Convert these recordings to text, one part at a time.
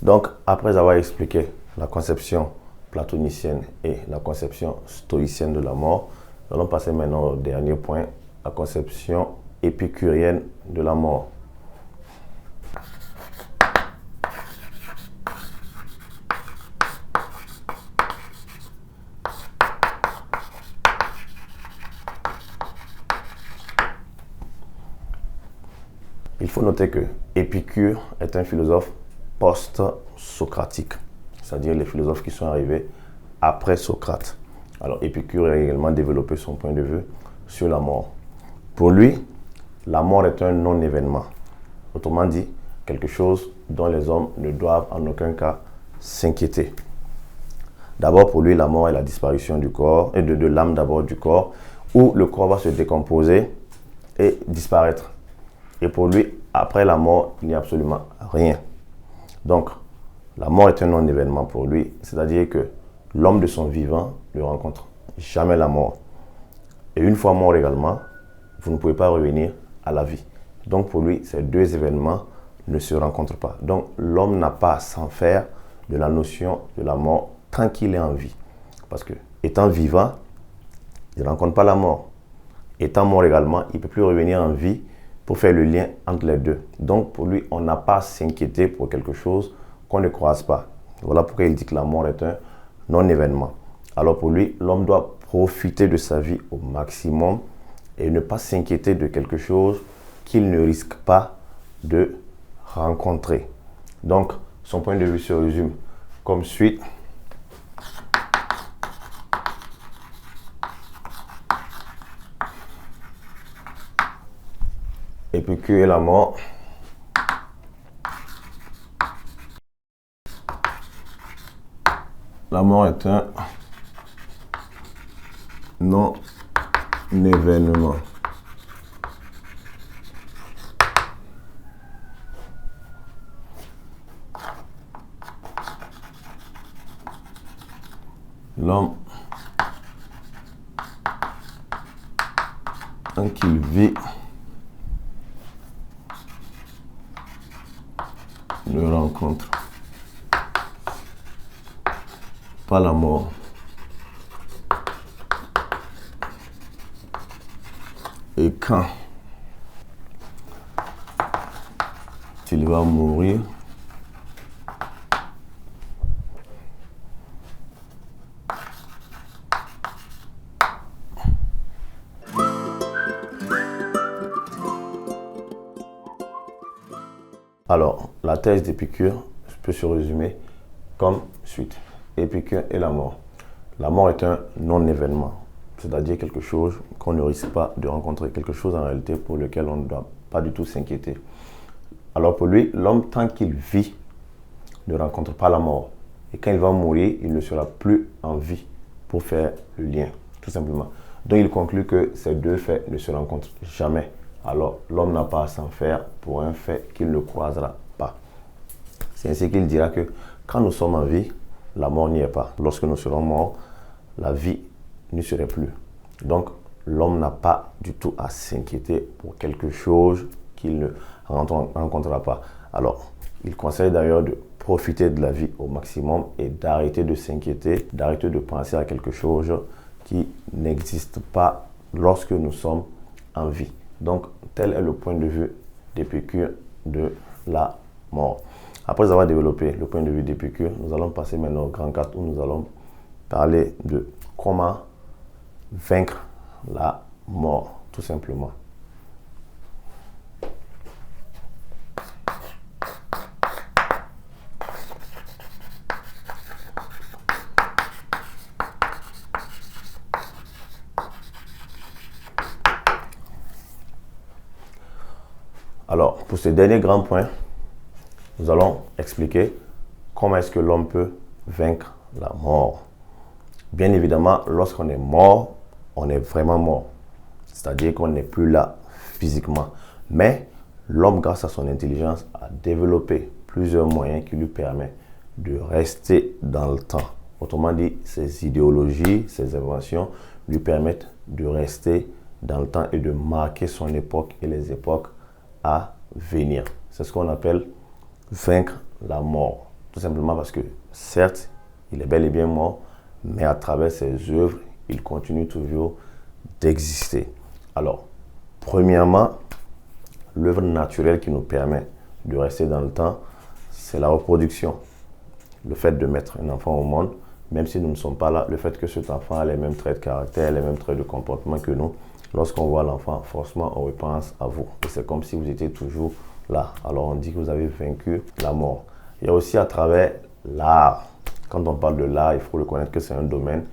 Donc, après avoir expliqué la conception platonicienne et la conception stoïcienne de la mort, nous allons passer maintenant au dernier point, la conception épicurienne de la mort. Il faut noter que Épicure est un philosophe post-socratique, c'est-à-dire les philosophes qui sont arrivés après Socrate. Alors Épicure a également développé son point de vue sur la mort. Pour lui, la mort est un non-événement. Autrement dit, quelque chose dont les hommes ne doivent en aucun cas s'inquiéter. D'abord, pour lui, la mort est la disparition du corps, et de l'âme d'abord du corps, où le corps va se décomposer et disparaître. Et pour lui, après la mort, il n'y a absolument rien. Donc, la mort est un non-événement pour lui, c'est-à-dire que l'homme de son vivant ne rencontre jamais la mort. Et une fois mort également, vous ne pouvez pas revenir à la vie. Donc pour lui, ces deux événements ne se rencontrent pas. Donc l'homme n'a pas à s'en faire de la notion de la mort tant qu'il est en vie. Parce que étant vivant, il ne rencontre pas la mort. Étant mort également, il ne peut plus revenir en vie pour faire le lien entre les deux. Donc pour lui, on n'a pas à s'inquiéter pour quelque chose qu'on ne croise pas. Voilà pourquoi il dit que la mort est un non-événement. Alors pour lui, l'homme doit profiter de sa vie au maximum et ne pas s'inquiéter de quelque chose qu'il ne risque pas de rencontrer. Donc, son point de vue se résume comme suit. Épicure et la mort. La mort est un non-événement. L'homme, tant qu'il vit, ne rencontre pas la mort. Et quand il va mourir, alors, la thèse d'Épicure peut se résumer comme suite. Épicure et la mort. La mort est un non-événement, c'est-à-dire quelque chose qu'on ne risque pas de rencontrer, quelque chose en réalité pour lequel on ne doit pas du tout s'inquiéter. Alors pour lui, l'homme, tant qu'il vit, ne rencontre pas la mort. Et quand il va mourir, il ne sera plus en vie pour faire le lien, tout simplement. Donc il conclut que ces deux faits ne se rencontrent jamais. Alors l'homme n'a pas à s'en faire pour un fait qu'il ne croisera pas. C'est ainsi qu'il dira que quand nous sommes en vie, la mort n'y est pas. Lorsque nous serons morts, la vie n'y serait plus. Donc l'homme n'a pas du tout à s'inquiéter pour quelque chose qu'il ne rencontrera pas. Alors, il conseille d'ailleurs de profiter de la vie au maximum et d'arrêter de s'inquiéter, d'arrêter de penser à quelque chose qui n'existe pas lorsque nous sommes en vie. Donc, tel est le point de vue d'Épicure de la mort. Après avoir développé le point de vue d'Épicure, nous allons passer maintenant au grand 4 où nous allons parler de comment vaincre la mort, tout simplement. Alors, pour ce dernier grand point, nous allons expliquer comment est-ce que l'homme peut vaincre la mort. Bien évidemment, lorsqu'on est mort, on est vraiment mort. C'est-à-dire qu'on n'est plus là physiquement. Mais l'homme, grâce à son intelligence, a développé plusieurs moyens qui lui permettent de rester dans le temps. Autrement dit, ses idéologies, ses inventions lui permettent de rester dans le temps et de marquer son époque et les époques à venir. C'est ce qu'on appelle vaincre la mort. Tout simplement parce que, certes, il est bel et bien mort, mais à travers ses œuvres, il continue toujours d'exister. Alors, premièrement, l'œuvre naturelle qui nous permet de rester dans le temps, c'est la reproduction. Le fait de mettre un enfant au monde, même si nous ne sommes pas là, le fait que cet enfant a les mêmes traits de caractère, les mêmes traits de comportement que nous, lorsqu'on voit l'enfant, forcément, on repense à vous. Et c'est comme si vous étiez toujours là. Alors, on dit que vous avez vaincu la mort. Il y a aussi à travers l'art. Quand on parle de l'art, il faut reconnaître que c'est un domaine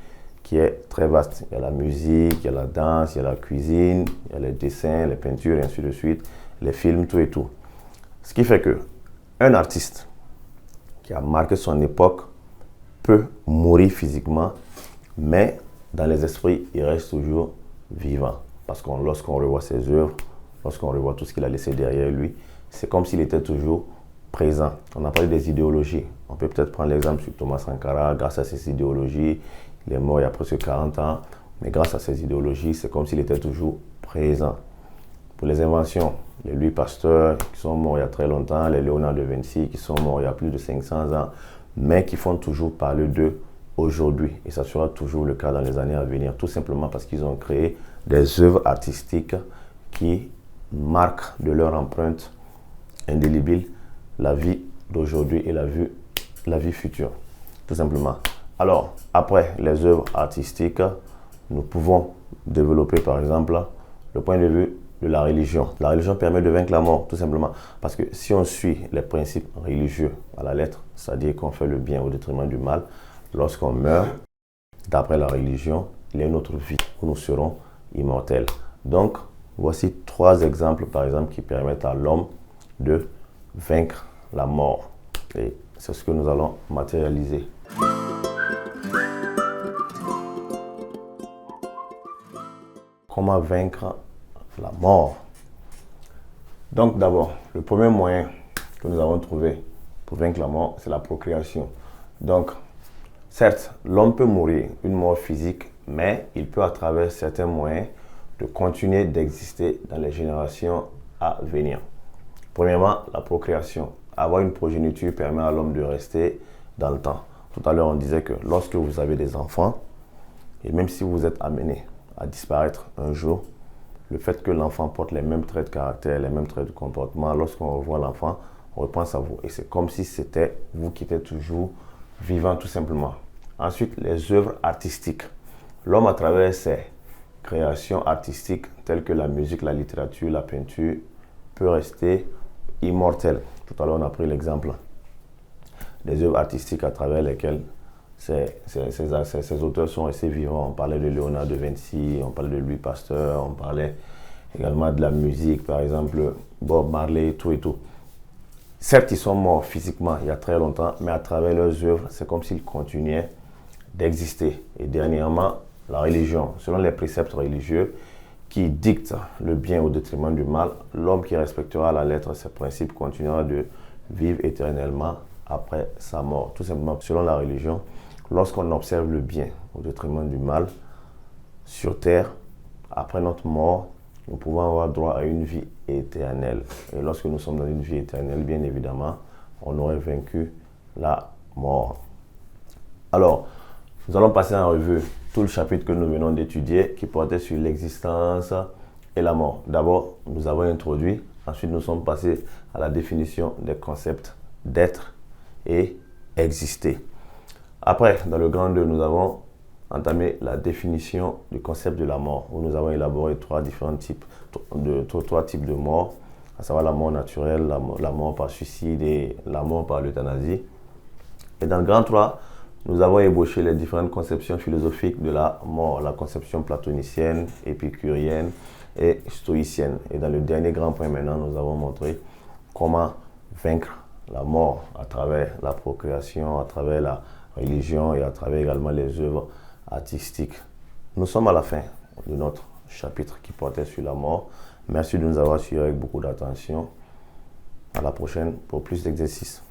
qui est très vaste. Il y a la musique, il y a la danse, il y a la cuisine, il y a les dessins, les peintures, et ainsi de suite, les films, tout et tout. Ce qui fait que un artiste qui a marqué son époque peut mourir physiquement, mais dans les esprits, il reste toujours vivant. Parce que lorsqu'on revoit ses œuvres, lorsqu'on revoit tout ce qu'il a laissé derrière lui, c'est comme s'il était toujours présent. On a parlé des idéologies. On peut peut-être prendre l'exemple sur Thomas Sankara. Grâce à ses idéologies, il est mort il y a presque 40 ans, mais grâce à ses idéologies, c'est comme s'il était toujours présent. Pour les inventions, les Louis Pasteur qui sont morts il y a très longtemps, les Léonard de Vinci qui sont morts il y a plus de 500 ans, mais qui font toujours parler d'eux aujourd'hui. Et ça sera toujours le cas dans les années à venir, tout simplement parce qu'ils ont créé des œuvres artistiques qui marquent de leur empreinte indélébile la vie d'aujourd'hui et la vie future, tout simplement. Alors, après les œuvres artistiques, nous pouvons développer par exemple le point de vue de la religion. La religion permet de vaincre la mort, tout simplement. Parce que si on suit les principes religieux à la lettre, c'est-à-dire qu'on fait le bien au détriment du mal, lorsqu'on meurt, d'après la religion, il y a une autre vie où nous serons immortels. Donc, voici 3 exemples, par exemple, qui permettent à l'homme de vaincre la mort. Et c'est ce que nous allons matérialiser. Comment vaincre la mort? Donc d'abord, le premier moyen que nous avons trouvé pour vaincre la mort, c'est la procréation. Donc, certes, l'homme peut mourir une mort physique, mais il peut à travers certains moyens de continuer d'exister dans les générations à venir. Premièrement, la procréation. Avoir une progéniture permet à l'homme de rester dans le temps. Tout à l'heure, on disait que lorsque vous avez des enfants, et même si vous êtes amené à disparaître un jour, le fait que l'enfant porte les mêmes traits de caractère, les mêmes traits de comportement, lorsqu'on revoit l'enfant, on repense à vous. Et c'est comme si c'était vous qui étiez toujours vivant, tout simplement. Ensuite, les œuvres artistiques. L'homme, à travers ses créations artistiques, telles que la musique, la littérature, la peinture, peut rester immortel. Tout à l'heure, on a pris l'exemple des œuvres artistiques à travers lesquelles ces auteurs sont restés vivants. On parlait de Léonard de Vinci, on parlait de Louis Pasteur, on parlait également de la musique, par exemple Bob Marley, tout et tout. Certes, ils sont morts physiquement il y a très longtemps, mais à travers leurs œuvres, c'est comme s'ils continuaient d'exister. Et dernièrement, la religion, selon les préceptes religieux qui dictent le bien au détriment du mal, l'homme qui respectera à la lettre ces principes continuera de vivre éternellement après sa mort. Tout simplement, selon la religion, lorsqu'on observe le bien au détriment du mal sur terre, après notre mort, nous pouvons avoir droit à une vie éternelle. Et lorsque nous sommes dans une vie éternelle, bien évidemment, on aurait vaincu la mort. Alors, nous allons passer en revue tout le chapitre que nous venons d'étudier qui portait sur l'existence et la mort. D'abord, nous avons introduit, ensuite nous sommes passés à la définition des concepts d'être et exister. Après, dans le grand 2, nous avons entamé la définition du concept de la mort, où nous avons élaboré 3 types de mort, à savoir la mort naturelle, la mort par suicide et la mort par l'euthanasie. Et dans le grand 3, nous avons ébauché les différentes conceptions philosophiques de la mort, la conception platonicienne, épicurienne et stoïcienne. Et dans le dernier grand point maintenant, nous avons montré comment vaincre la mort à travers la procréation, à travers la religion et à travers également les œuvres artistiques. Nous sommes à la fin de notre chapitre qui portait sur la mort. Merci de nous avoir suivis avec beaucoup d'attention. À la prochaine pour plus d'exercices.